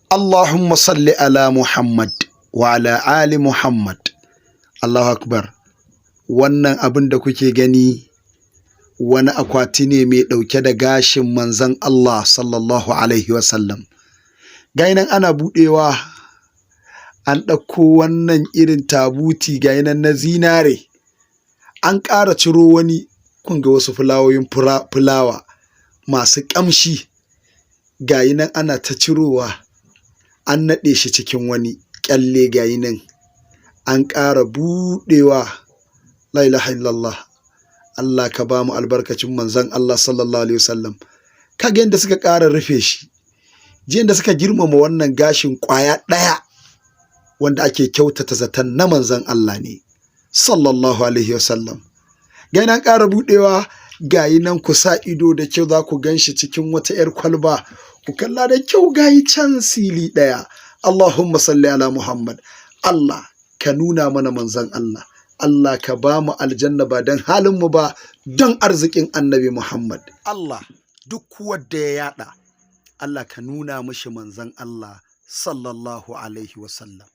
Allahumma salli ala Muhammad wa ala ali Muhammad. Allahu Akbar. Wannan abin da kuke gani wani akwati ne mai ɗauke da gashin manzon Allah sallallahu alaihi wasallam. Gainan ana buɗewa an ɗauko wannan irin tabuti gainan na zinare. An ƙara ciro wani kun ga wasu fulawoyin fulawa masu ƙamshi. Gayinan ana ta cirowa an naɗe shi cikin wani ƙyalle gayinan an ƙara buɗewa. La ilaha illallah. Allah ka ba mu albarkacin manzon Allah sallallahu alaihi wasallam. Kaga yadda suka ƙara rufe shi. Jiyan da suka girmama wannan gashin ƙwaya ɗaya wanda ake kyautata zaton na manzon Allah ne sallallahu alaihi wasallam. Gayinan an ƙara buɗewa gayinan ku sa ido da kyau za ku gan shi cikin wata 'yar kwalba. Ku kalla da kyau gayi can sili ɗaya. Allahumma salli ala Muhammad. Allah ka nuna mana manzon Allah. Allah ka ba mu aljanna ba don halinmu ba don arzikin annabi Muhammad. Allah duk wanda ya yaɗa Allah ka nuna mishi manzon Allah sallallahu alaihi wasallam.